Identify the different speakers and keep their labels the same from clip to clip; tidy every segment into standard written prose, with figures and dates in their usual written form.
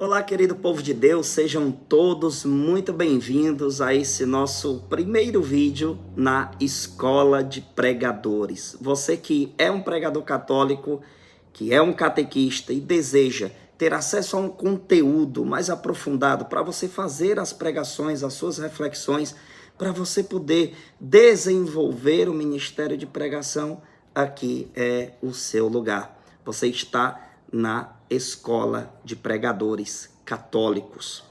Speaker 1: Olá, querido povo de Deus, sejam todos muito bem-vindos a esse nosso primeiro vídeo na Escola de Pregadores. Você que é um pregador católico, que é um catequista e deseja ter acesso a um conteúdo mais aprofundado para você fazer as pregações, as suas reflexões, para você poder desenvolver o ministério de pregação, aqui é o seu lugar. Você está na Escola de Pregadores Católicos.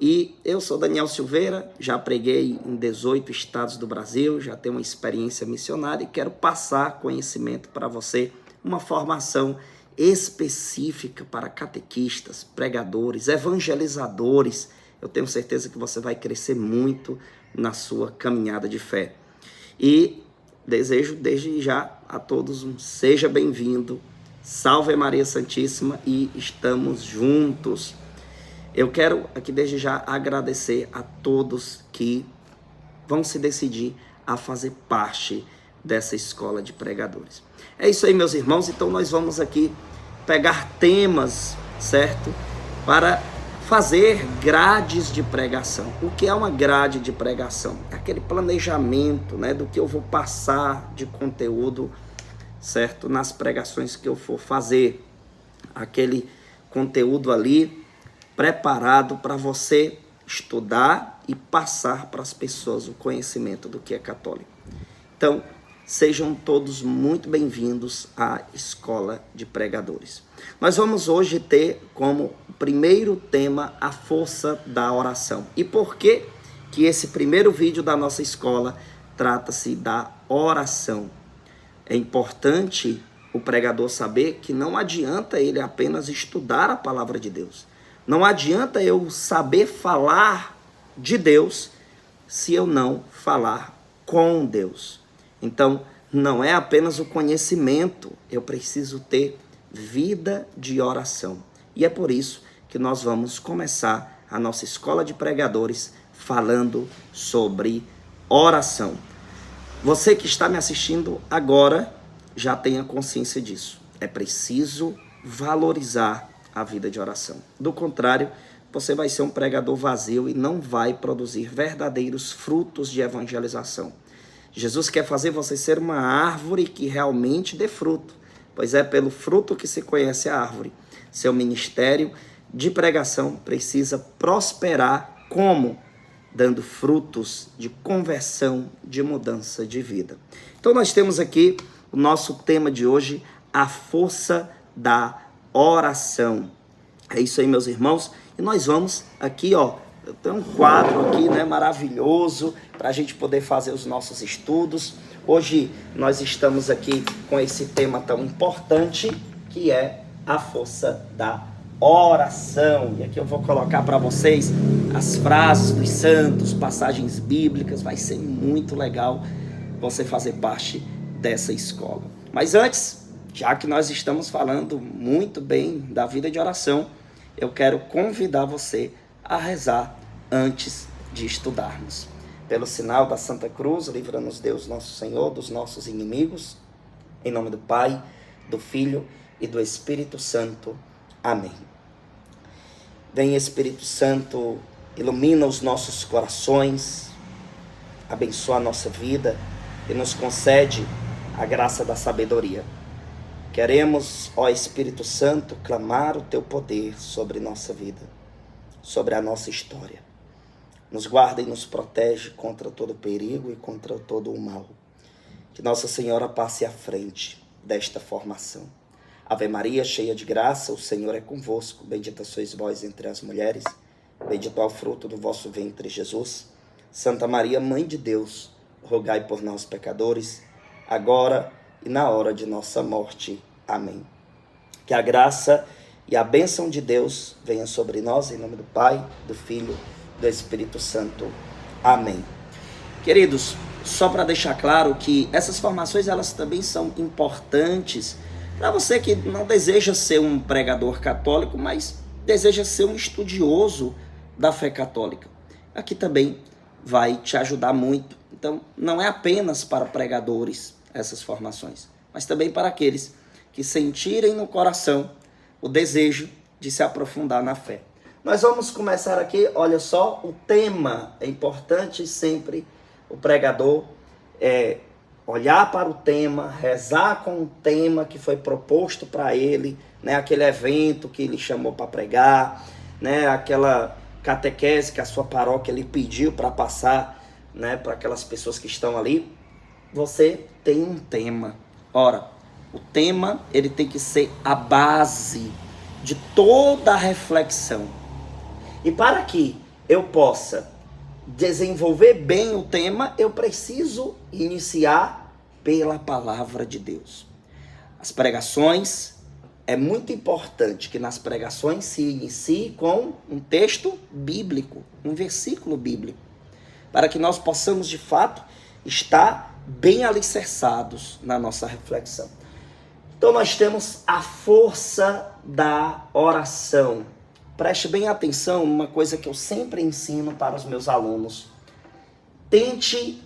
Speaker 1: E eu sou Daniel Silveira, já preguei em 18 estados do Brasil, já tenho uma experiência missionária e quero passar conhecimento para você, uma formação específica para catequistas, pregadores, evangelizadores. Eu tenho certeza que você vai crescer muito na sua caminhada de fé. E desejo desde já a todos um seja bem-vindo. Salve Maria Santíssima e estamos juntos. Eu quero aqui desde já agradecer a todos que vão se decidir a fazer parte dessa escola de pregadores. É isso aí, meus irmãos. Então nós vamos aqui pegar temas, certo? Para fazer grades de pregação. O que é uma grade de pregação? É aquele planejamento, né, do que eu vou passar de conteúdo, certo? Nas pregações que eu for fazer, aquele conteúdo ali preparado para você estudar e passar para as pessoas o conhecimento do que é católico. Então, sejam todos muito bem-vindos à Escola de Pregadores. Nós vamos hoje ter como primeiro tema a força da oração. E por que que esse primeiro vídeo da nossa escola trata-se da oração? É importante o pregador saber que não adianta ele apenas estudar a palavra de Deus. Não adianta eu saber falar de Deus se eu não falar com Deus. Então, não é apenas o conhecimento, eu preciso ter vida de oração. E é por isso que nós vamos começar a nossa escola de pregadores falando sobre oração. Você que está me assistindo agora já tenha consciência disso. É preciso valorizar a vida de oração. Do contrário, você vai ser um pregador vazio e não vai produzir verdadeiros frutos de evangelização. Jesus quer fazer você ser uma árvore que realmente dê fruto, pois é pelo fruto que se conhece a árvore. Seu ministério de pregação precisa prosperar como? Dando frutos de conversão, de mudança de vida. Então nós temos aqui o nosso tema de hoje, a força da oração. É isso aí, meus irmãos. E nós vamos aqui, eu tenho um quadro aqui, né, maravilhoso, para a gente poder fazer os nossos estudos. Hoje nós estamos aqui com esse tema tão importante, que é a força da oração. E aqui eu vou colocar para vocês as frases dos santos, passagens bíblicas. Vai ser muito legal você fazer parte dessa escola. Mas antes, já que nós estamos falando muito bem da vida de oração, eu quero convidar você a rezar antes de estudarmos. Pelo sinal da Santa Cruz, livra-nos Deus nosso Senhor dos nossos inimigos. Em nome do Pai, do Filho e do Espírito Santo. Amém. Vem, Espírito Santo, ilumina os nossos corações, abençoa a nossa vida e nos concede a graça da sabedoria. Queremos, ó Espírito Santo, clamar o teu poder sobre nossa vida, sobre a nossa história. Nos guarda e nos protege contra todo perigo e contra todo o mal. Que Nossa Senhora passe à frente desta formação. Ave Maria, cheia de graça, o Senhor é convosco. Bendita sois vós entre as mulheres, bendito é o fruto do vosso ventre, Jesus. Santa Maria, Mãe de Deus, rogai por nós, pecadores, agora e na hora de nossa morte. Amém. Que a graça e a bênção de Deus venha sobre nós, em nome do Pai, do Filho e do Espírito Santo. Amém. Queridos, só para deixar claro que essas formações, elas também são importantes para você que não deseja ser um pregador católico, mas deseja ser um estudioso da fé católica. Aqui também vai te ajudar muito. Então, não é apenas para pregadores essas formações, mas também para aqueles que sentirem no coração o desejo de se aprofundar na fé. Nós vamos começar aqui, olha só, o tema. É importante sempre o pregador olhar para o tema, rezar com o tema que foi proposto para ele, né? Aquele evento que ele chamou para pregar, né? Aquela catequese que a sua paróquia lhe pediu para passar, né? Para aquelas pessoas que estão ali. Você tem um tema. Ora, o tema ele tem que ser a base de toda a reflexão. E para que eu possa desenvolver bem o tema, eu preciso iniciar pela palavra de Deus. As pregações, é muito importante que nas pregações se inicie com um texto bíblico, um versículo bíblico, para que nós possamos de fato estar bem alicerçados na nossa reflexão. Então nós temos a força da oração. Preste bem atenção numa coisa que eu sempre ensino para os meus alunos. Tente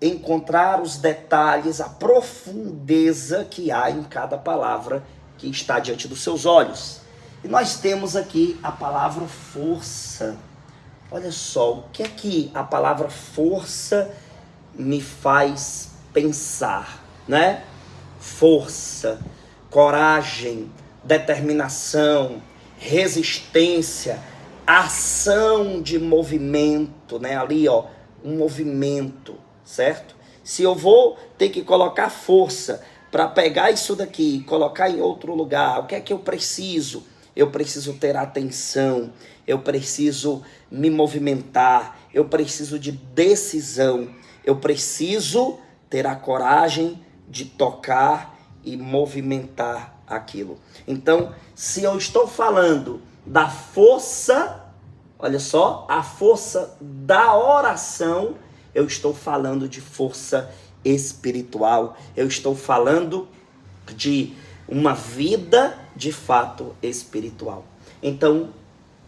Speaker 1: encontrar os detalhes, a profundeza que há em cada palavra que está diante dos seus olhos. E nós temos aqui a palavra força. Olha só, o que é que a palavra força me faz pensar, né? Força, coragem, determinação, resistência, ação de movimento, né? Ali, ó, um movimento, certo? Se eu vou ter que colocar força para pegar isso daqui e colocar em outro lugar, o que é que eu preciso? Eu preciso ter atenção, eu preciso me movimentar, eu preciso de decisão, eu preciso ter a coragem de tocar e movimentar aquilo. Então, se eu estou falando da força, olha só, a força da oração, eu estou falando de força espiritual, eu estou falando de uma vida de fato espiritual. Então,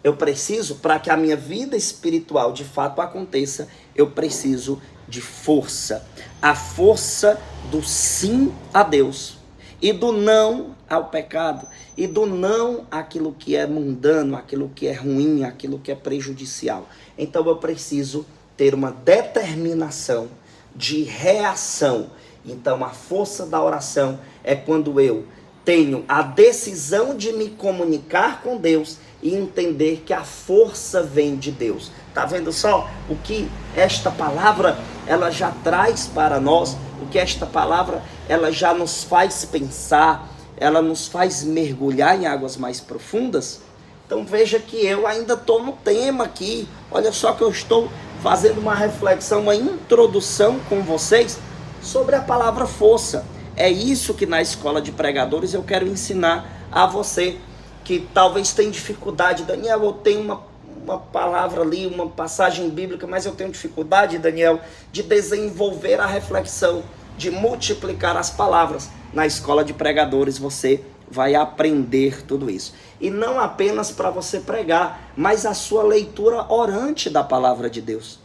Speaker 1: eu preciso, para que a minha vida espiritual de fato aconteça, eu preciso de força. A força do sim a Deus e do não ao pecado, e do não àquilo que é mundano, aquilo que é ruim, aquilo que é prejudicial. Então eu preciso ter uma determinação de reação. Então a força da oração é quando eu tenho a decisão de me comunicar com Deus e entender que a força vem de Deus. Tá vendo só o que esta palavra ela já traz para nós? O que esta palavra ela já nos faz pensar, ela nos faz mergulhar em águas mais profundas? Então veja que eu ainda estou no tema aqui. Olha só que eu estou fazendo uma reflexão, uma introdução com vocês sobre a palavra força. É isso que na escola de pregadores eu quero ensinar a você que talvez tenha dificuldade. Daniel, eu tenho uma palavra ali, uma passagem bíblica, mas eu tenho dificuldade, Daniel, de desenvolver a reflexão, de multiplicar as palavras. Na escola de pregadores você vai aprender tudo isso. E não apenas para você pregar, mas a sua leitura orante da palavra de Deus.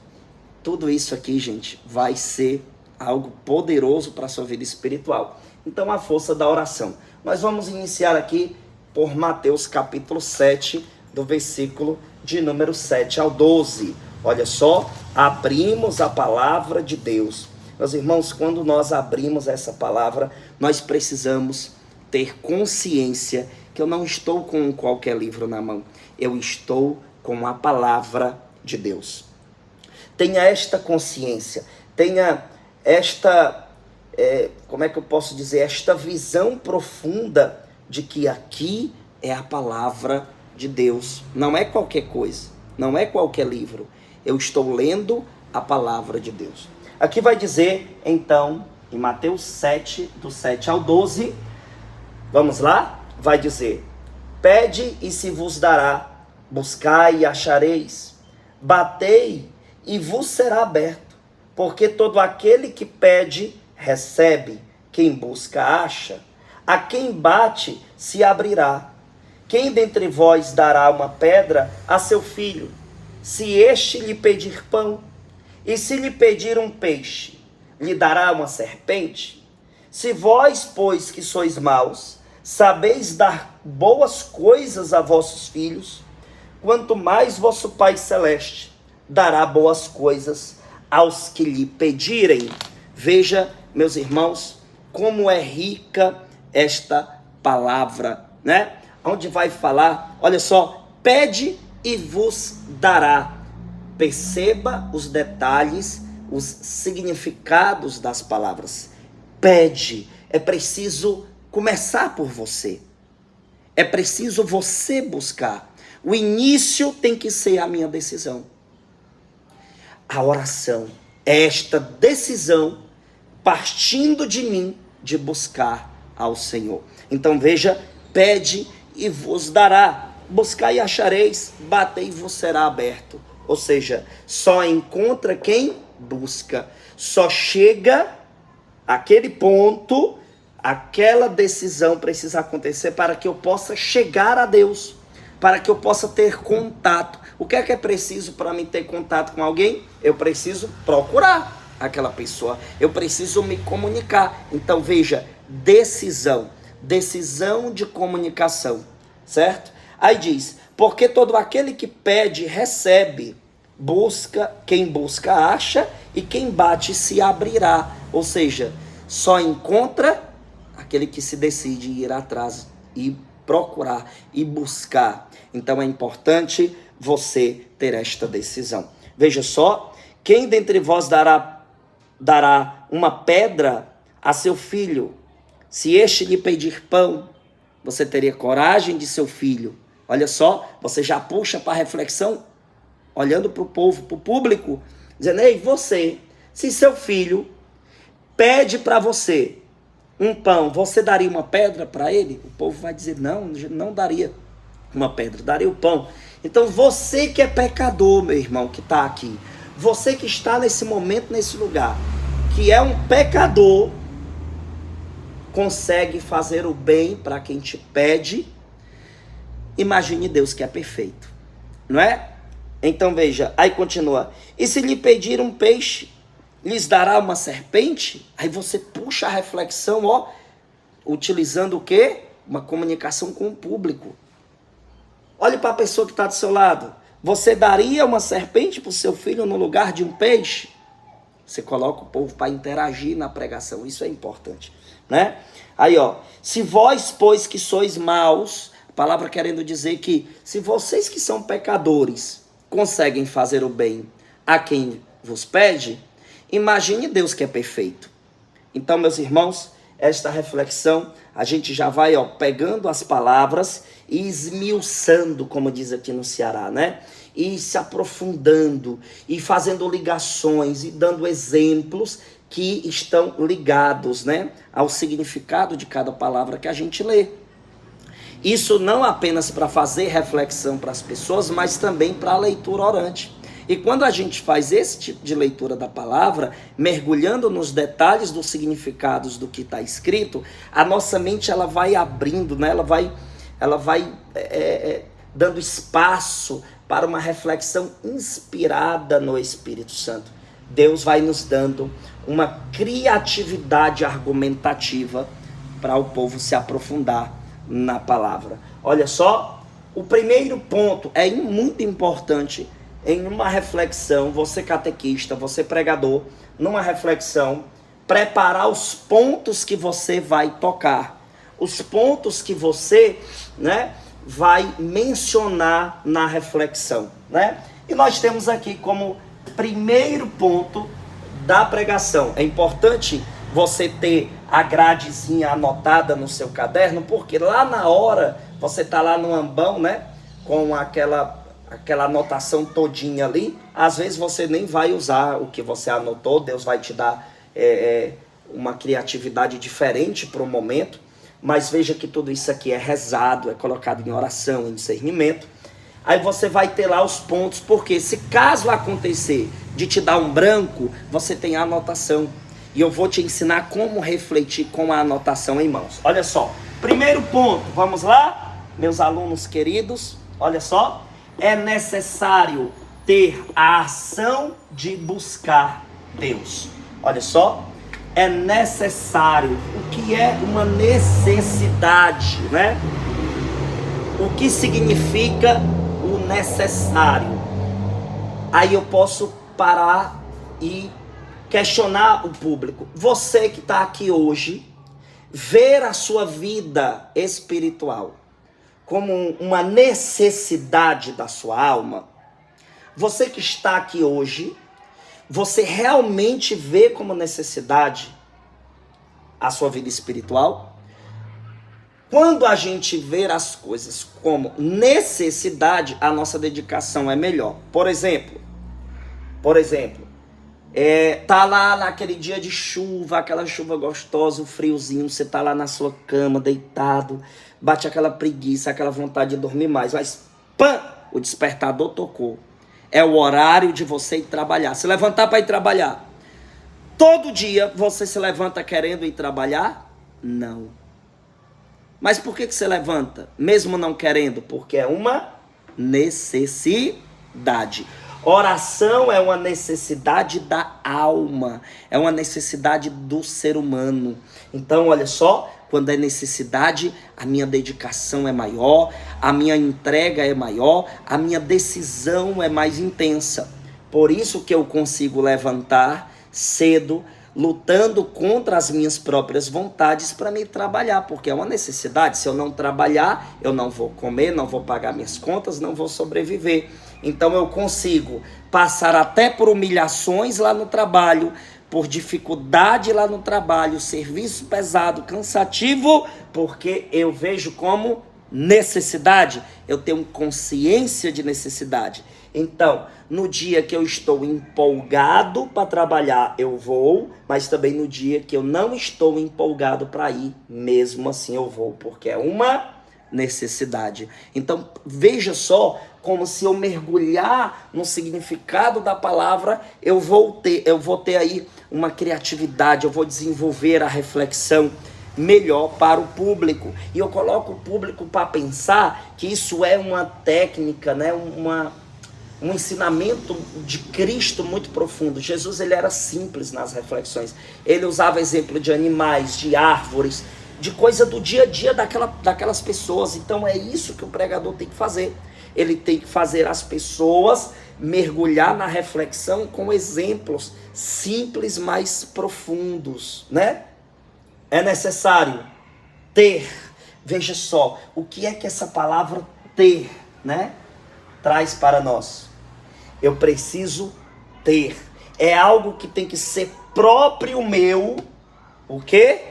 Speaker 1: Tudo isso aqui, gente, vai ser algo poderoso para a sua vida espiritual. Então, a força da oração. Nós vamos iniciar aqui por Mateus capítulo 7, do versículo de número 7 ao 12. Olha só, abrimos a palavra de Deus. Meus irmãos, quando nós abrimos essa palavra, nós precisamos ter consciência que eu não estou com qualquer livro na mão. Eu estou com a palavra de Deus. Tenha esta consciência, tenha esta, como é que eu posso dizer, esta visão profunda de que aqui é a palavra de Deus. Não é qualquer coisa, não é qualquer livro. Eu estou lendo a palavra de Deus. Aqui vai dizer, então, em Mateus 7, do 7 ao 12, vamos lá? Vai dizer: pede e se vos dará, buscai e achareis, batei e vos será aberto. Porque todo aquele que pede, recebe, quem busca, acha, a quem bate, se abrirá. Quem dentre vós dará uma pedra a seu filho, se este lhe pedir pão? E se lhe pedir um peixe, lhe dará uma serpente? Se vós, pois, que sois maus, sabeis dar boas coisas a vossos filhos, quanto mais vosso Pai Celeste dará boas coisas aos que lhe pedirem. Veja, meus irmãos, como é rica esta palavra, né? Onde vai falar, olha só, pede e vos dará. Perceba os detalhes, os significados das palavras. Pede, é preciso começar por você. É preciso você buscar. O início tem que ser a minha decisão. A oração é esta decisão partindo de mim de buscar ao Senhor. Então veja, pede e vos dará. Buscai e achareis, batei e vos será aberto. Ou seja, só encontra quem busca. Só chega aquele ponto, aquela decisão precisa acontecer para que eu possa chegar a Deus, para que eu possa ter contato. O que é preciso para mim ter contato com alguém? Eu preciso procurar aquela pessoa, eu preciso me comunicar. Então veja, decisão de comunicação, certo? Aí diz, porque todo aquele que pede, recebe, busca, quem busca acha, e quem bate se abrirá. Ou seja, só encontra aquele que se decide ir atrás e procurar e buscar. Então é importante você ter esta decisão. Veja só, quem dentre vós dará uma pedra a seu filho, se este lhe pedir pão? Você teria coragem de seu filho? Olha só, você já puxa para a reflexão, olhando para o povo, para o público, dizendo, ei, você, se seu filho pede para você um pão, você daria uma pedra para ele? O povo vai dizer, não daria uma pedra, daria o pão. Então você que é pecador, meu irmão, que está aqui, você que está nesse momento, nesse lugar, que é um pecador, consegue fazer o bem para quem te pede. Imagine Deus que é perfeito, não é? Então veja, aí continua, e se lhe pedir um peixe, lhes dará uma serpente? Aí você puxa a reflexão, ó, utilizando o quê? Uma comunicação com o público. Olhe para a pessoa que está do seu lado. Você daria uma serpente para o seu filho no lugar de um peixe? Você coloca o povo para interagir na pregação, isso é importante, né? Aí, ó, se vós, pois, que sois maus, a palavra querendo dizer que se vocês que são pecadores conseguem fazer o bem a quem vos pede, imagine Deus que é perfeito. Então, meus irmãos, esta reflexão, a gente já vai, ó, pegando as palavras e esmiuçando, como diz aqui no Ceará, né? E se aprofundando, e fazendo ligações, e dando exemplos que estão ligados, né, ao significado de cada palavra que a gente lê. Isso não apenas para fazer reflexão para as pessoas, mas também para a leitura orante. E quando a gente faz esse tipo de leitura da palavra, mergulhando nos detalhes dos significados do que está escrito, a nossa mente ela vai abrindo, né? ela vai dando espaço para uma reflexão inspirada no Espírito Santo. Deus vai nos dando uma criatividade argumentativa para o povo se aprofundar na palavra. Olha só, o primeiro ponto é muito importante em uma reflexão, você catequista, você pregador, numa reflexão, preparar os pontos que você vai tocar, os pontos que você, né, vai mencionar na reflexão, né? E nós temos aqui como primeiro ponto da pregação. É importante você ter a gradezinha anotada no seu caderno, porque lá na hora, você tá lá no ambão, né, com aquela anotação todinha ali, às vezes você nem vai usar o que você anotou, Deus vai te dar uma criatividade diferente para o momento, mas veja que tudo isso aqui é rezado, é colocado em oração, em discernimento. Aí você vai ter lá os pontos, porque se caso acontecer de te dar um branco, você tem a anotação. E eu vou te ensinar como refletir com a anotação em mãos. Olha só, primeiro ponto, vamos lá, meus alunos queridos, olha só. É necessário ter a ação de buscar Deus. Olha só, é necessário. O que é uma necessidade, né? O que significa o necessário. Aí eu posso parar e questionar o público. Você que está aqui hoje, ver a sua vida espiritual como uma necessidade da sua alma. Você que está aqui hoje, você realmente vê como necessidade a sua vida espiritual? Quando a gente vê as coisas como necessidade, a nossa dedicação é melhor. Por exemplo, tá lá naquele dia de chuva, aquela chuva gostosa, o friozinho, você tá lá na sua cama, deitado, bate aquela preguiça, aquela vontade de dormir mais, mas pã, o despertador tocou. É o horário de você ir trabalhar, se levantar para ir trabalhar. Todo dia você se levanta querendo ir trabalhar? Não. Mas por que você levanta, mesmo não querendo? Porque é uma necessidade. Oração é uma necessidade da alma, é uma necessidade do ser humano. Então, olha só, quando é necessidade, a minha dedicação é maior, a minha entrega é maior, a minha decisão é mais intensa. Por isso que eu consigo levantar cedo, lutando contra as minhas próprias vontades para me trabalhar, porque é uma necessidade. Se eu não trabalhar, eu não vou comer, não vou pagar minhas contas, não vou sobreviver. Então eu consigo passar até por humilhações lá no trabalho, por dificuldade lá no trabalho, serviço pesado, cansativo, porque eu vejo como necessidade, eu tenho consciência de necessidade. Então, no dia que eu estou empolgado para trabalhar, eu vou, mas também no dia que eu não estou empolgado para ir, mesmo assim eu vou, porque é uma necessidade. Então, veja só como se eu mergulhar no significado da palavra, eu vou ter aí uma criatividade, eu vou desenvolver a reflexão melhor para o público. E eu coloco o público para pensar que isso é uma técnica, né? Um ensinamento de Cristo muito profundo. Jesus, ele era simples nas reflexões. Ele usava exemplo de animais, de árvores, de coisa do dia a dia daquelas pessoas. Então é isso que o pregador tem que fazer. Ele tem que fazer as pessoas mergulhar na reflexão com exemplos simples, mais profundos, né? É necessário ter. Veja só, o que é que essa palavra ter, né, traz para nós? Eu preciso ter. É algo que tem que ser próprio meu. O quê?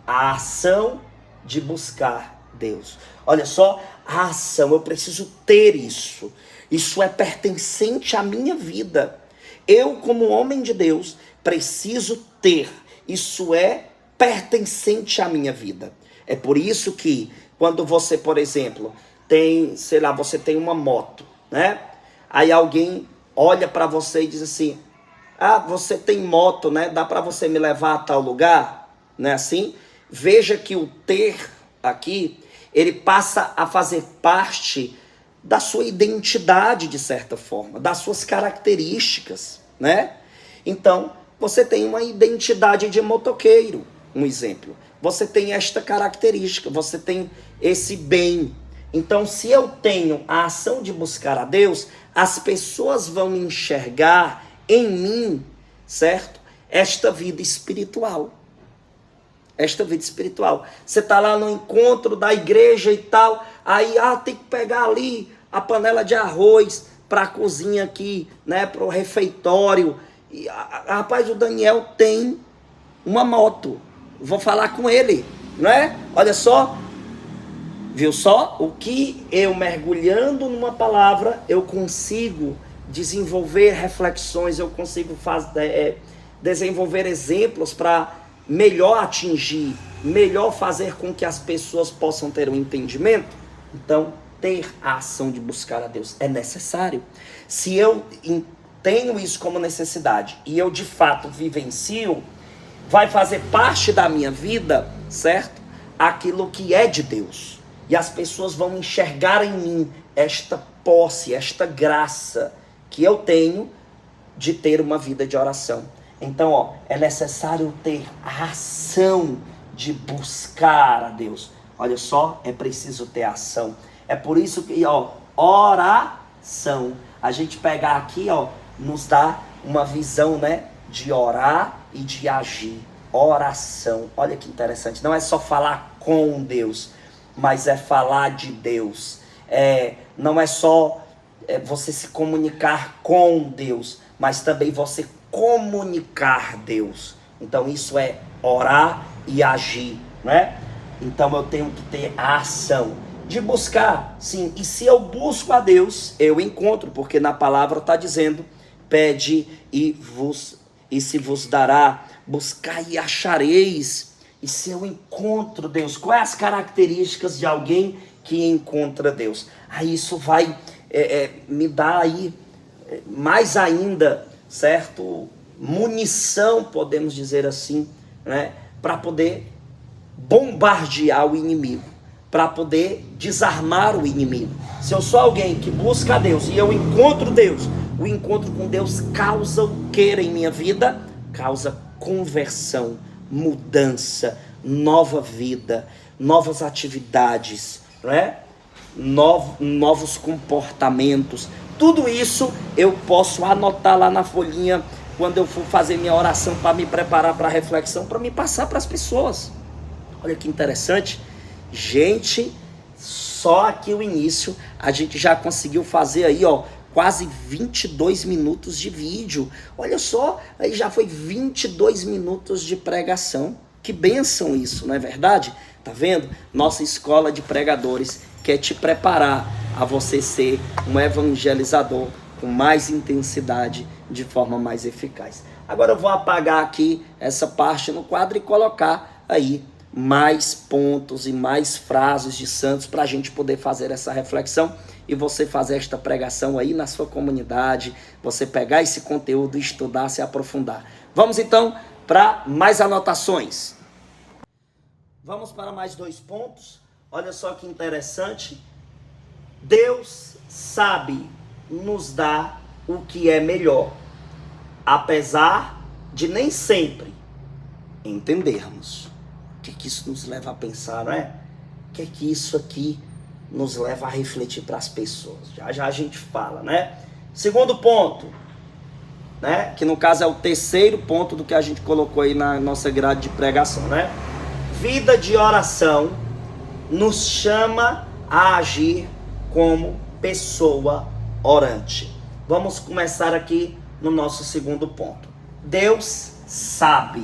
Speaker 1: A ação de buscar Deus. Olha só, a ação, eu preciso ter isso. Isso é pertencente à minha vida. Eu, como homem de Deus, preciso ter. Isso é pertencente à minha vida. É por isso que quando você, por exemplo, tem, sei lá, você tem uma moto, né? Aí alguém olha para você e diz assim: ah, você tem moto, né? Dá para você me levar a tal lugar? Não é assim? Veja que o ter aqui, ele passa a fazer parte da sua identidade, de certa forma, das suas características, né? Então, você tem uma identidade de motoqueiro, um exemplo. Você tem esta característica, você tem esse bem. Então, se eu tenho a ação de buscar a Deus, as pessoas vão enxergar em mim, certo? Esta vida espiritual. Esta vida espiritual. Você está lá no encontro da igreja e tal, aí tem que pegar ali a panela de arroz para a cozinha aqui, né, para o refeitório. E, rapaz, o Daniel tem uma moto. Vou falar com ele, não é? Olha só, viu só? O que eu mergulhando numa palavra, eu consigo desenvolver reflexões, eu consigo desenvolver exemplos para melhor atingir, melhor fazer com que as pessoas possam ter um entendimento. Então, ter a ação de buscar a Deus é necessário. Se eu tenho isso como necessidade e eu de fato vivencio, vai fazer parte da minha vida, certo? Aquilo que é de Deus. E as pessoas vão enxergar em mim esta posse, esta graça que eu tenho de ter uma vida de oração. Então, é necessário ter a ação de buscar a Deus. Olha só, é preciso ter ação. É por isso que, oração. A gente pegar aqui, ó, nos dá uma visão, né, de orar e de agir. Oração. Olha que interessante. Não é só falar com Deus, mas é falar de Deus. Não é só você se comunicar com Deus, mas também você comunicar Deus. Então isso é orar e agir, né? Então eu tenho que ter a ação de buscar, sim. E se eu busco a Deus, eu encontro, porque na palavra está dizendo: pede e se vos dará, buscai e achareis. E se eu encontro Deus, quais as características de alguém que encontra Deus? Aí isso vai me dar aí mais ainda, certo? Munição, podemos dizer assim, né? Para poder bombardear o inimigo, para poder desarmar o inimigo. Se eu sou alguém que busca a Deus e eu encontro Deus, o encontro com Deus causa o que em minha vida? Causa conversão, mudança, nova vida, novas atividades, né? Novos comportamentos. Tudo isso eu posso anotar lá na folhinha quando eu for fazer minha oração, para me preparar para a reflexão, para me passar para as pessoas. Olha que interessante. Gente, só aqui o início a gente já conseguiu fazer aí, ó, quase 22 minutos de vídeo. Olha só, aí já foi 22 minutos de pregação. Que bênção isso, não é verdade? Tá vendo? Nossa escola de pregadores quer te preparar a você ser um evangelizador com mais intensidade, de forma mais eficaz. Agora eu vou apagar aqui essa parte no quadro e colocar aí mais pontos e mais frases de santos para a gente poder fazer essa reflexão e você fazer esta pregação aí na sua comunidade, você pegar esse conteúdo, estudar, se aprofundar. Vamos então para mais anotações. Vamos para mais 2 pontos. Olha só que interessante. Deus sabe nos dar o que é melhor, apesar de nem sempre entendermos. O que isso nos leva a pensar, não é? O que isso aqui nos leva a refletir para as pessoas? Já já a gente fala, né? Segundo ponto, né? Que no caso é o terceiro ponto do que a gente colocou aí na nossa grade de pregação, né? Vida de oração nos chama a agir como pessoa orante. Vamos começar aqui no nosso segundo ponto. Deus sabe.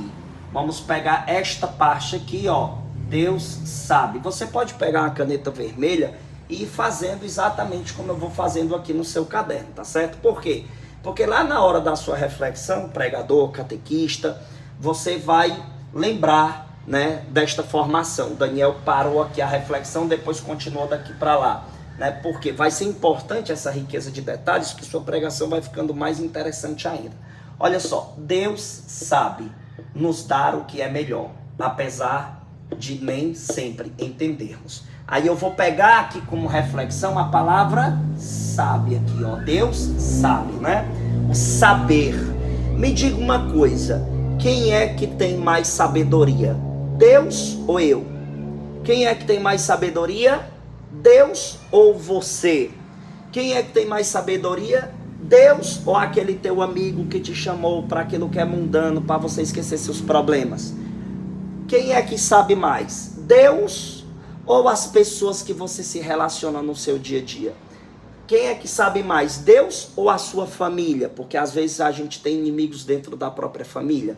Speaker 1: Vamos pegar esta parte aqui, ó. Deus sabe. Você pode pegar uma caneta vermelha e ir fazendo exatamente como eu vou fazendo aqui no seu caderno, tá certo? Por quê? Porque lá na hora da sua reflexão, pregador, catequista, você vai lembrar, né, desta formação. O Daniel parou aqui a reflexão, depois continuou daqui para lá, né? Porque vai ser importante essa riqueza de detalhes, que sua pregação vai ficando mais interessante ainda. Olha só, Deus sabe nos dar o que é melhor, apesar de nem sempre entendermos. Aí eu vou pegar aqui como reflexão a palavra sabe aqui, ó. Deus sabe, né? O saber. Me diga uma coisa, quem é que tem mais sabedoria? Deus ou eu? Quem é que tem mais sabedoria? Deus ou você? Quem é que tem mais sabedoria? Deus ou aquele teu amigo que te chamou para aquilo que é mundano, para você esquecer seus problemas? Quem é que sabe mais? Deus ou as pessoas que você se relaciona no seu dia a dia? Quem é que sabe mais? Deus ou a sua família? Porque às vezes a gente tem inimigos dentro da própria família.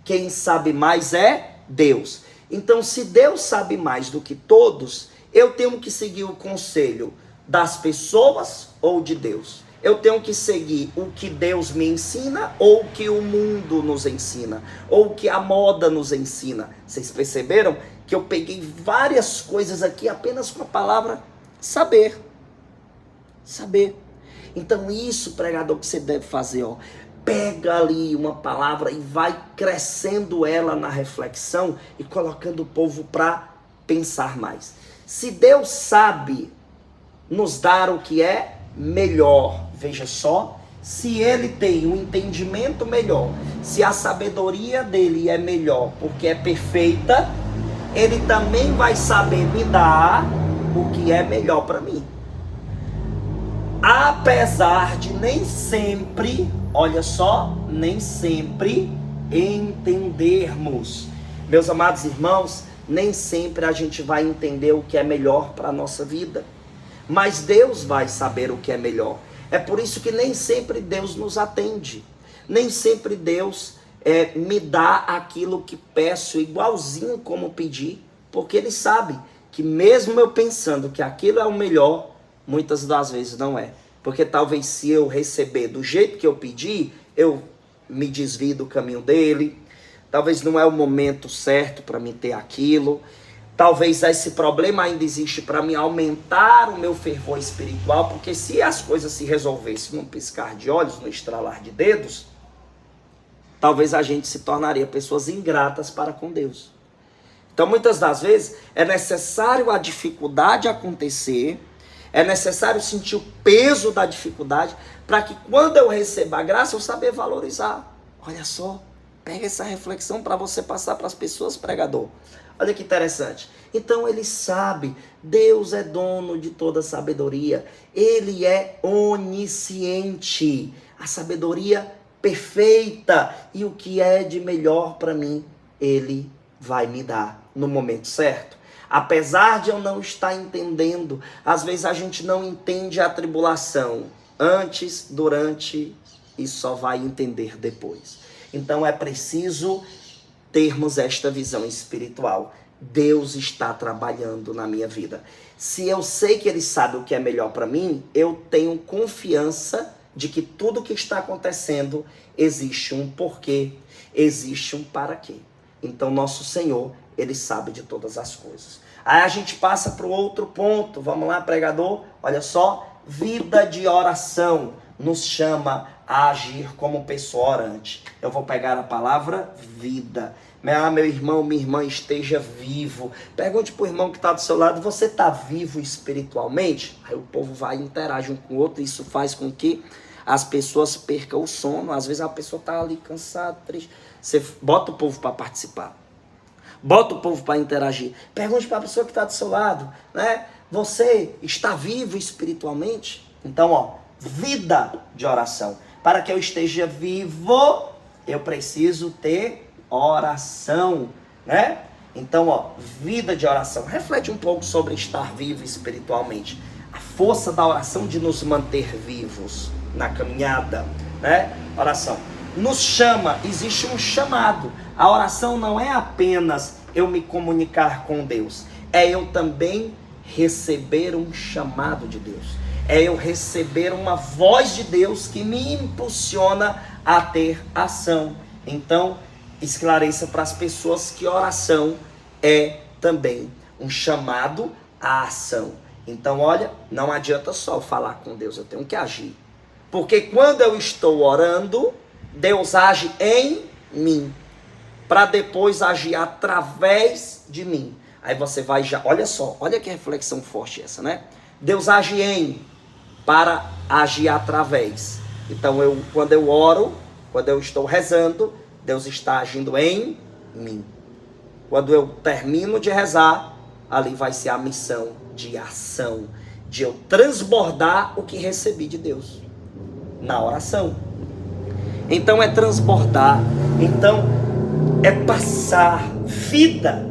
Speaker 1: Quem sabe mais é Deus. Então, se Deus sabe mais do que todos, eu tenho que seguir o conselho das pessoas ou de Deus? Eu tenho que seguir o que Deus me ensina ou o que o mundo nos ensina? Ou o que a moda nos ensina? Vocês perceberam que eu peguei várias coisas aqui apenas com a palavra saber. Saber. Então isso, pregador, que você deve fazer, ó. Pega ali uma palavra e vai crescendo ela na reflexão e colocando o povo para pensar mais. Se Deus sabe nos dar o que é melhor, veja só, se ele tem um entendimento melhor, se a sabedoria dele é melhor porque é perfeita, ele também vai saber me dar o que é melhor para mim. apesar de nem sempre, olha só, nem sempre entendermos. Meus amados irmãos, nem sempre a gente vai entender o que é melhor para a nossa vida, mas Deus vai saber o que é melhor. É por isso que nem sempre Deus nos atende, nem sempre Deus me dá aquilo que peço igualzinho como pedi, porque Ele sabe que mesmo eu pensando que aquilo é o melhor, muitas das vezes não é. Porque talvez se eu receber do jeito que eu pedi, eu me desvio do caminho dele. Talvez não é o momento certo para me ter aquilo. Talvez esse problema ainda existe para me aumentar o meu fervor espiritual. Porque se as coisas se resolvessem num piscar de olhos, no estralar de dedos, talvez a gente se tornaria pessoas ingratas para com Deus. Então muitas das vezes é necessário a dificuldade acontecer, é necessário sentir o peso da dificuldade, para que quando eu receba a graça, eu saber valorizar. Olha só, pega essa reflexão para você passar para as pessoas, pregador. Olha que interessante. Então ele sabe, Deus é dono de toda sabedoria, Ele é onisciente, a sabedoria perfeita, e o que é de melhor para mim, Ele vai me dar no momento certo. Apesar de eu não estar entendendo, às vezes a gente não entende a tribulação antes, durante e só vai entender depois. Então é preciso termos esta visão espiritual. Deus está trabalhando na minha vida. Se eu sei que Ele sabe o que é melhor para mim, eu tenho confiança de que tudo que está acontecendo existe um porquê, existe um para quê. Então nosso Senhor, Ele sabe de todas as coisas. Aí a gente passa para o outro ponto. Vamos lá, pregador? Olha só. Vida de oração nos chama a agir como pessoa orante. Eu vou pegar a palavra vida. Meu irmão, minha irmã, esteja vivo. Pergunte para o irmão que está do seu lado, você está vivo espiritualmente? Aí o povo vai interagir um com o outro. Isso faz com que as pessoas percam o sono. Às vezes a pessoa está ali cansada, triste. Você bota o povo para participar. Bota o povo para interagir. Pergunte para a pessoa que está do seu lado, né? Você está vivo espiritualmente? Então, vida de oração. Para que eu esteja vivo, eu preciso ter oração, né? Então, vida de oração. Reflete um pouco sobre estar vivo espiritualmente. A força da oração de nos manter vivos na caminhada, né? Oração. Nos chama, existe um chamado. A oração não é apenas eu me comunicar com Deus, é eu também receber um chamado de Deus, é eu receber uma voz de Deus que me impulsiona a ter ação. Então, esclareça para as pessoas que oração é também um chamado à ação. Então, olha, não adianta só falar com Deus, eu tenho que agir. Porque quando eu estou orando, Deus age em mim, para depois agir através de mim. Aí você vai já, olha só, olha que reflexão forte essa, né? Deus age em, para agir através. Então quando eu oro, quando eu estou rezando, Deus está agindo em mim. Quando eu termino de rezar, ali vai ser a missão de ação, de eu transbordar o que recebi de Deus na oração. Então é transbordar, então é passar vida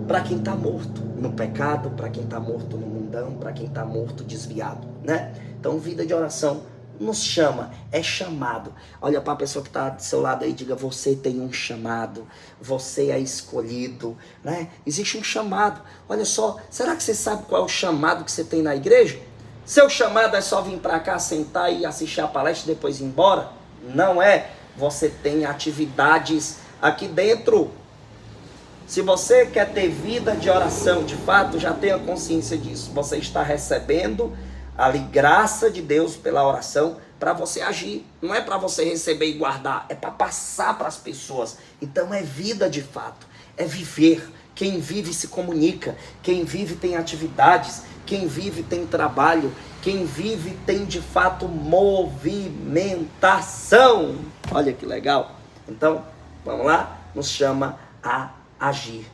Speaker 1: para quem está morto no pecado, para quem está morto no mundão, para quem está morto desviado, né? Então vida de oração nos chama, é chamado. Olha para a pessoa que está do seu lado aí, diga: você tem um chamado, você é escolhido, né? Existe um chamado. Olha só, será que você sabe qual é o chamado que você tem na igreja? Seu chamado é só vir para cá, sentar e assistir a palestra e depois ir embora? Não é. Você tem atividades aqui dentro. Se você quer ter vida de oração, de fato, já tenha consciência disso. Você está recebendo ali graça de Deus pela oração para você agir. Não é para você receber e guardar, é para passar para as pessoas. Então é vida de fato, é viver. Quem vive se comunica, quem vive tem atividades, quem vive tem trabalho, quem vive tem de fato movimentação. Olha que legal. Então, vamos lá, nos chama a agir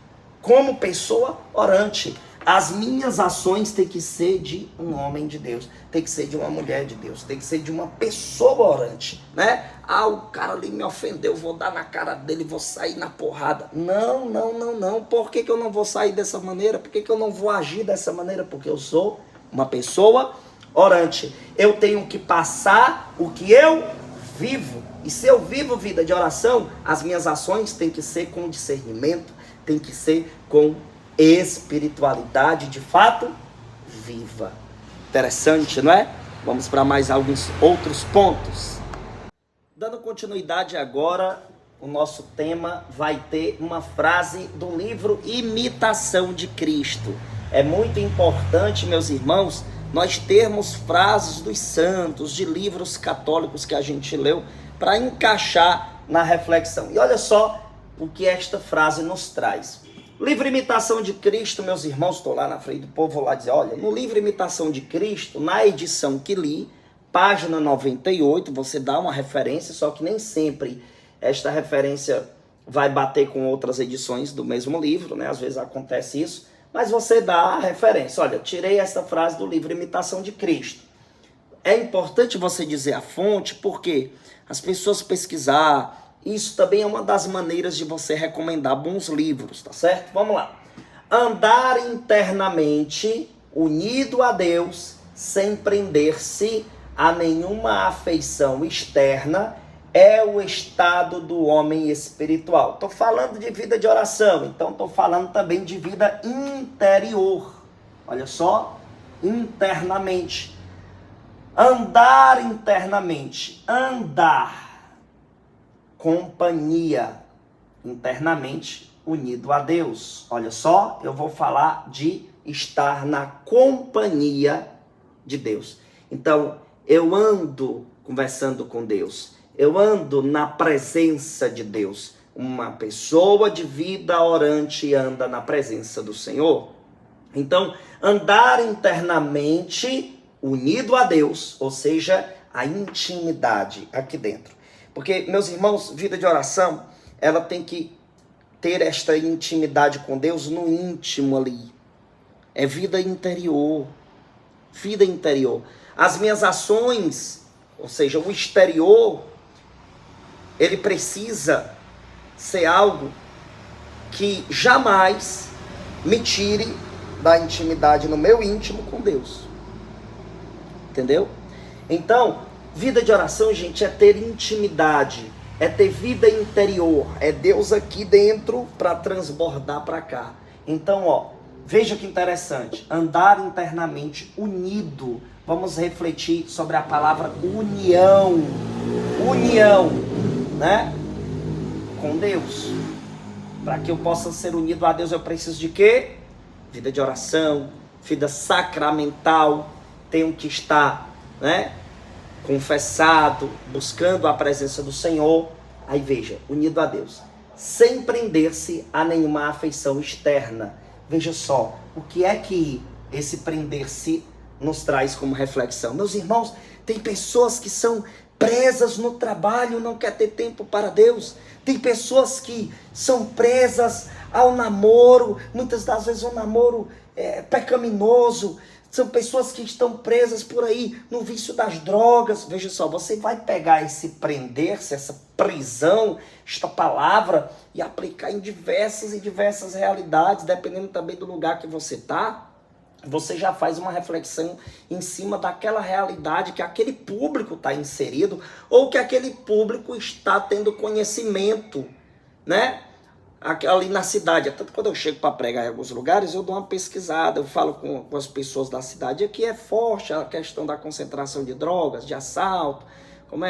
Speaker 1: como pessoa orante. As minhas ações têm que ser de um homem de Deus, tem que ser de uma mulher de Deus, tem que ser de uma pessoa orante, né? Ah, o cara ali me ofendeu, vou dar na cara dele, vou sair na porrada. Não, não, não, não. Por que que eu não vou sair dessa maneira? Por que que eu não vou agir dessa maneira? Porque eu sou uma pessoa orante. Eu tenho que passar o que eu vivo. E se eu vivo vida de oração, as minhas ações têm que ser com discernimento, tem que ser com espiritualidade de fato viva. Interessante, não é? Vamos para mais alguns outros pontos. Dando continuidade agora, o nosso tema vai ter uma frase do livro Imitação de Cristo. É muito importante, meus irmãos, nós termos frases dos santos, de livros católicos que a gente leu, para encaixar na reflexão. E olha só o que esta frase nos traz. Livro Imitação de Cristo, meus irmãos, estou lá na frente do povo, vou lá dizer, olha, no livro Imitação de Cristo, na edição que li, página 98, você dá uma referência, só que nem sempre esta referência vai bater com outras edições do mesmo livro, né? Às vezes acontece isso, mas você dá a referência. Olha, tirei essa frase do livro Imitação de Cristo. É importante você dizer a fonte, porque as pessoas pesquisar, isso também é uma das maneiras de você recomendar bons livros, tá certo? Vamos lá. Andar internamente unido a Deus, sem prender-se a nenhuma afeição externa, é o estado do homem espiritual. Estou falando de vida de oração, então estou falando também de vida interior. Olha só, internamente. Andar internamente, andar, companhia, internamente unido a Deus. Olha só, eu vou falar de estar na companhia de Deus. Então, eu ando conversando com Deus, eu ando na presença de Deus. Uma pessoa de vida orante anda na presença do Senhor. Então, andar internamente unido a Deus, ou seja, a intimidade aqui dentro. Porque, meus irmãos, vida de oração, ela tem que ter esta intimidade com Deus no íntimo ali. É vida interior. Vida interior. As minhas ações, ou seja, o exterior, ele precisa ser algo que jamais me tire da intimidade no meu íntimo com Deus. Entendeu? Então, vida de oração, gente, é ter intimidade, é ter vida interior, é Deus aqui dentro para transbordar para cá. Então, ó, veja que interessante, andar internamente unido. Vamos refletir sobre a palavra união. União, né? Com Deus. Para que eu possa ser unido a Deus, eu preciso de quê? Vida de oração, vida sacramental. Tenho que estar, né, confessado, buscando a presença do Senhor. Aí veja, unido a Deus, sem prender-se a nenhuma afeição externa. Veja só, o que é que esse prender-se nos traz como reflexão? Meus irmãos, tem pessoas que são presas no trabalho, não quer ter tempo para Deus. Tem pessoas que são presas ao namoro, muitas das vezes um namoro pecaminoso. São pessoas que estão presas por aí no vício das drogas. Veja só, você vai pegar esse prender-se, essa prisão, esta palavra, e aplicar em diversas e diversas realidades, dependendo também do lugar que você está. Você já faz uma reflexão em cima daquela realidade que aquele público está inserido, ou que aquele público está tendo conhecimento, né? Ali na cidade. Tanto quando eu chego para pregar em alguns lugares, eu dou uma pesquisada, eu falo com as pessoas da cidade. Aqui é forte a questão da concentração de drogas, de assalto,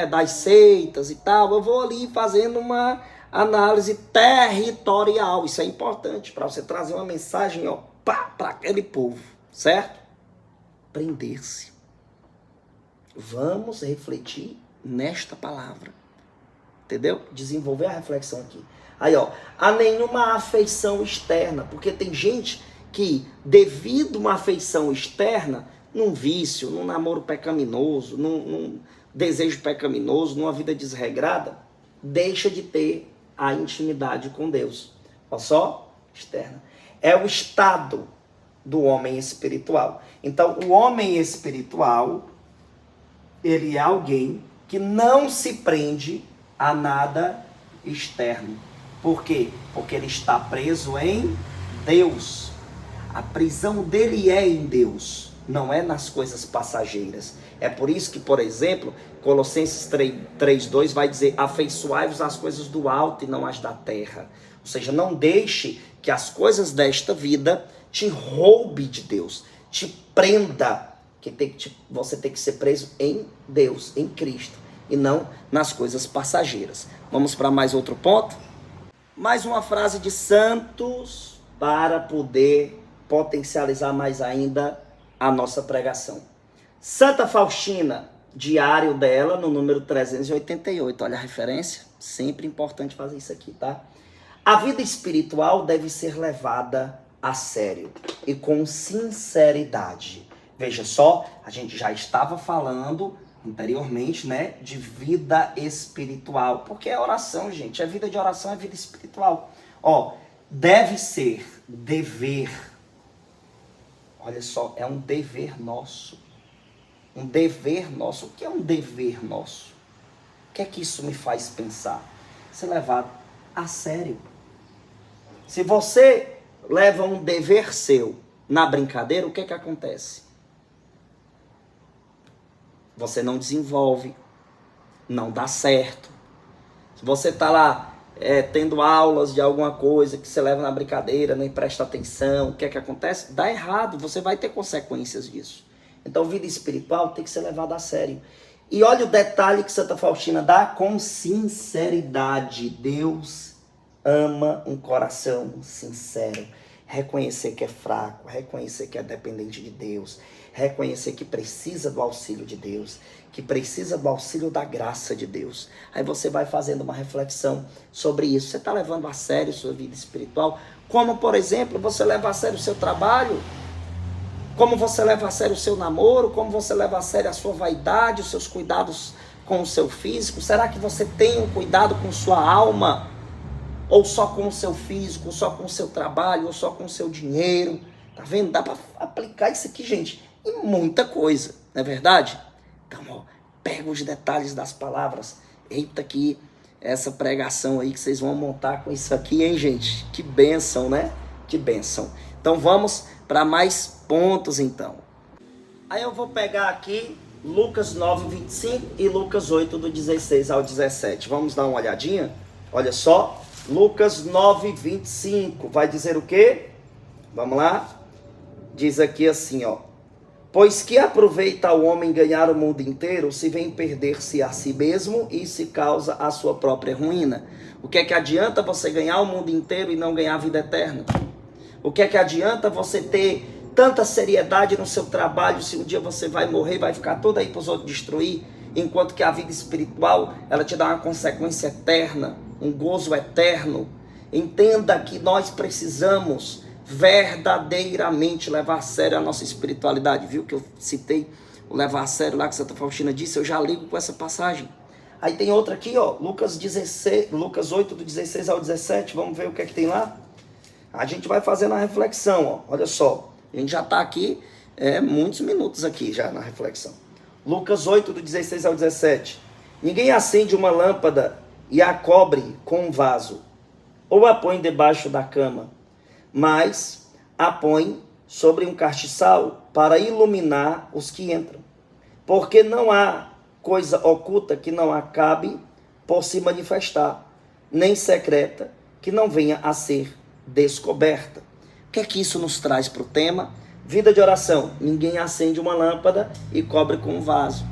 Speaker 1: das seitas e tal. Eu vou ali fazendo uma análise territorial. Isso é importante para você trazer uma mensagem para aquele povo, certo? Prender-se. Vamos refletir nesta palavra, entendeu? Desenvolver a reflexão aqui. Aí, há nenhuma afeição externa, porque tem gente que, devido a uma afeição externa, num vício, num namoro pecaminoso, num desejo pecaminoso, numa vida desregrada, deixa de ter a intimidade com Deus. Olha só, externa. É o estado do homem espiritual. Então, o homem espiritual, ele é alguém que não se prende a nada externo. Por quê? Porque ele está preso em Deus. A prisão dele é em Deus, não é nas coisas passageiras. É por isso que, por exemplo, Colossenses 3:2 vai dizer: afeiçoai-vos às coisas do alto e não às da terra. Ou seja, não deixe que as coisas desta vida te roube de Deus, te prenda, você tem que ser preso em Deus, em Cristo, e não nas coisas passageiras. Vamos para mais outro ponto? Mais uma frase de Santos para poder potencializar mais ainda a nossa pregação. Santa Faustina, diário dela, no número 388. Olha a referência, sempre importante fazer isso aqui, tá? A vida espiritual deve ser levada a sério e com sinceridade. Veja só, a gente já estava falando anteriormente, né, de vida espiritual, porque é oração, gente, é vida de oração, é vida espiritual. Ó, deve ser dever. Olha só, é um dever nosso. Um dever nosso. O que é um dever nosso? O que é que isso me faz pensar? Se levar a sério. Se você leva um dever seu na brincadeira, o que é que acontece? Você não desenvolve, não dá certo. Se você está lá tendo aulas de alguma coisa que você leva na brincadeira, nem presta atenção, o que é que acontece? Dá errado, você vai ter consequências disso. Então, vida espiritual tem que ser levada a sério. E olha o detalhe que Santa Faustina dá: com sinceridade. Deus ama um coração sincero. Reconhecer que é fraco, reconhecer que é dependente de Deus, reconhecer que precisa do auxílio de Deus, que precisa do auxílio da graça de Deus. Aí você vai fazendo uma reflexão sobre isso. Você está levando a sério sua vida espiritual? Como, por exemplo, você leva a sério o seu trabalho? Como você leva a sério o seu namoro? Como você leva a sério a sua vaidade, os seus cuidados com o seu físico? Será que você tem um cuidado com sua alma? Ou só com o seu físico, ou só com o seu trabalho, ou só com o seu dinheiro? Tá vendo? Dá para aplicar isso aqui, gente, em muita coisa, não é verdade? Então, ó, pega os detalhes das palavras. Eita, que essa pregação aí que vocês vão montar com isso aqui, hein, gente? Que bênção, né? Que bênção. Então, vamos para mais pontos, então. Aí eu vou pegar aqui Lucas 9:25 e Lucas 8, do 16 ao 17. Vamos dar uma olhadinha? Olha só. Lucas 9:25 vai dizer o quê? Vamos lá? Diz aqui assim, ó: pois que aproveita o homem ganhar o mundo inteiro, se vem perder-se a si mesmo e se causa a sua própria ruína. O que é que adianta você ganhar o mundo inteiro e não ganhar a vida eterna? O que é que adianta você ter tanta seriedade no seu trabalho, se um dia você vai morrer, vai ficar todo aí para os outros destruir, enquanto que a vida espiritual, ela te dá uma consequência eterna, um gozo eterno? Entenda que nós precisamos verdadeiramente levar a sério a nossa espiritualidade. Viu que eu citei o levar a sério lá que Santa Faustina disse? Eu já ligo com essa passagem. Aí tem outra aqui, ó, Lucas 8, do 16 ao 17, vamos ver o que é que tem lá? A gente vai fazendo a reflexão, ó. Olha só, a gente já está aqui, muitos minutos aqui já na reflexão. Lucas 8, do 16 ao 17. Ninguém acende uma lâmpada e a cobre com um vaso, ou a põe debaixo da cama, mas a põe sobre um castiçal para iluminar os que entram. Porque não há coisa oculta que não acabe por se manifestar, nem secreta que não venha a ser descoberta. O que é que isso nos traz para o tema? Vida de oração. Ninguém acende uma lâmpada e cobre com um vaso.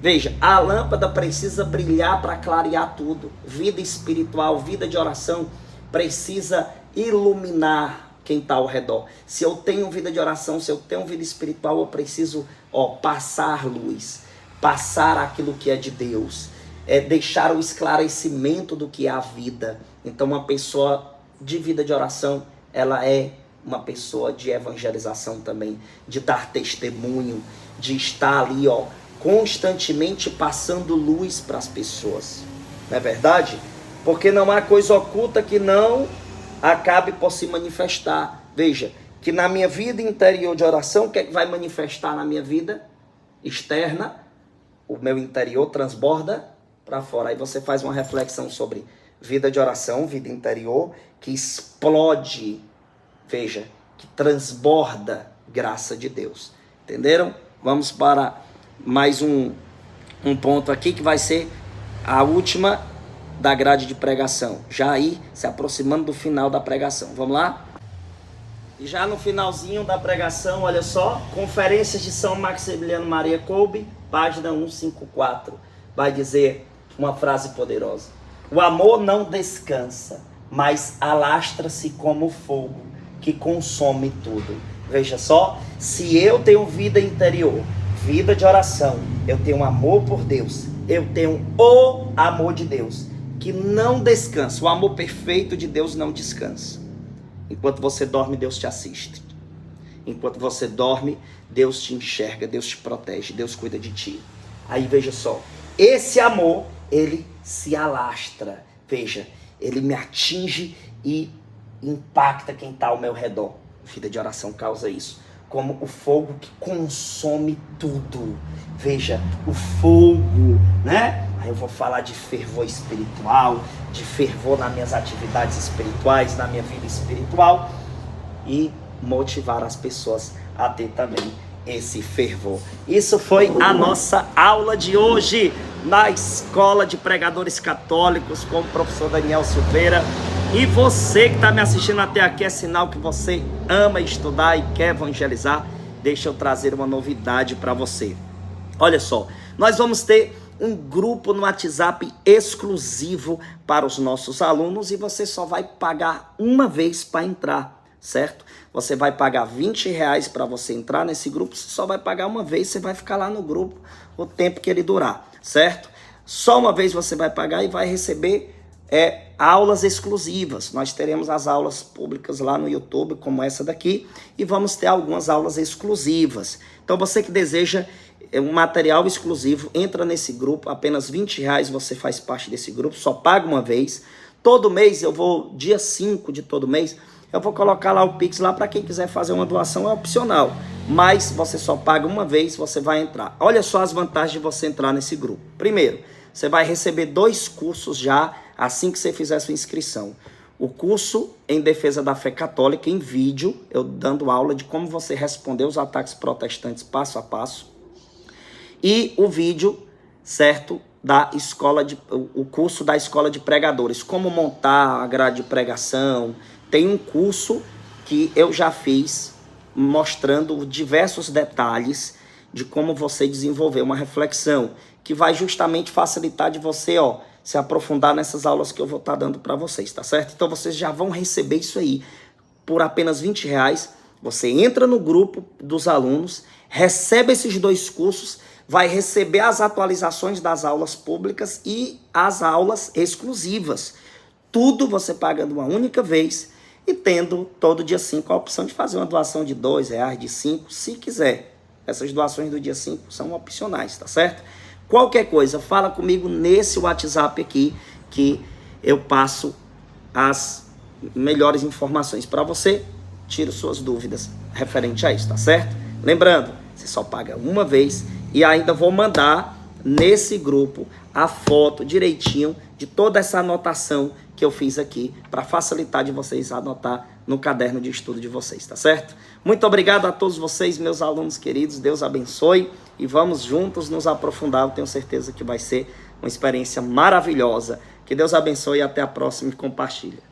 Speaker 1: Veja, a lâmpada precisa brilhar para clarear tudo. Vida espiritual, vida de oração precisa iluminar quem está ao redor. Se eu tenho vida de oração, se eu tenho vida espiritual, eu preciso passar luz, passar aquilo que é de Deus, deixar o esclarecimento do que é a vida. Então, uma pessoa de vida de oração, ela é uma pessoa de evangelização também, de dar testemunho, de estar ali, constantemente passando luz para as pessoas. Não é verdade? Porque não há coisa oculta que não acabe por se manifestar. Veja, que na minha vida interior de oração, o que é que vai manifestar na minha vida externa? O meu interior transborda para fora. Aí você faz uma reflexão sobre vida de oração, vida interior, que explode, veja, que transborda graça de Deus. Entenderam? Vamos para mais um ponto aqui que vai ser a última da grade de pregação. Já aí, se aproximando do final da pregação. Vamos lá? E já no finalzinho da pregação, olha só, Conferências de São Maximiliano Maria Kolbe, página 154, vai dizer uma frase poderosa. O amor não descansa, mas alastra-se como fogo, que consome tudo. Veja só, se eu tenho vida interior, vida de oração, eu tenho amor por Deus, eu tenho o amor de Deus, que não descansa. O amor perfeito de Deus não descansa. Enquanto você dorme, Deus te assiste. Enquanto você dorme, Deus te enxerga, Deus te protege, Deus cuida de ti. Aí veja só, esse amor, ele se alastra. Veja, ele me atinge e impacta quem está ao meu redor. Vida de oração causa isso. Como o fogo que consome tudo. Veja, o fogo, né? Aí eu vou falar de fervor espiritual, de fervor nas minhas atividades espirituais, na minha vida espiritual, e motivar as pessoas a ter também esse fervor. Isso foi a nossa aula de hoje na Escola de Pregadores Católicos com o professor Daniel Silveira. E você que está me assistindo até aqui, é sinal que você ama estudar e quer evangelizar. Deixa eu trazer uma novidade para você. Olha só, nós vamos ter um grupo no WhatsApp exclusivo para os nossos alunos e você só vai pagar uma vez para entrar, certo? Você vai pagar R$20 para você entrar nesse grupo, você só vai pagar uma vez, você vai ficar lá no grupo o tempo que ele durar, certo? Só uma vez você vai pagar e vai receber aulas exclusivas. Nós teremos as aulas públicas lá no YouTube, como essa daqui, e vamos ter algumas aulas exclusivas. Então você que deseja um material exclusivo, entra nesse grupo, apenas R$20 você faz parte desse grupo, só paga uma vez. Todo mês eu vou, dia 5 de todo mês, eu vou colocar lá o Pix lá para quem quiser fazer uma doação, é opcional. Mas você só paga uma vez, você vai entrar. Olha só as vantagens de você entrar nesse grupo. Primeiro, você vai receber 2 cursos já assim que você fizer sua inscrição. O curso em defesa da fé católica em vídeo, eu dando aula de como você responder os ataques protestantes passo a passo. E o vídeo, certo, da escola o curso da Escola de Pregadores, como montar a grade de pregação. Tem um curso que eu já fiz mostrando diversos detalhes de como você desenvolver uma reflexão, que vai justamente facilitar de você, se aprofundar nessas aulas que eu vou estar dando para vocês, tá certo? Então vocês já vão receber isso aí por apenas R$20. Você entra no grupo dos alunos, recebe esses 2 cursos, vai receber as atualizações das aulas públicas e as aulas exclusivas. Tudo você pagando uma única vez e tendo todo dia 5 a opção de fazer uma doação de R$2, de 5, se quiser. Essas doações do dia 5 são opcionais, tá certo? Qualquer coisa, fala comigo nesse WhatsApp aqui, que eu passo as melhores informações para você, tiro suas dúvidas referente a isso, tá certo? Lembrando, você só paga uma vez e ainda vou mandar nesse grupo a foto direitinho de toda essa anotação que eu fiz aqui para facilitar de vocês anotar no caderno de estudo de vocês, tá certo? Muito obrigado a todos vocês, meus alunos queridos, Deus abençoe e vamos juntos nos aprofundar, eu tenho certeza que vai ser uma experiência maravilhosa. Que Deus abençoe e até a próxima e compartilha.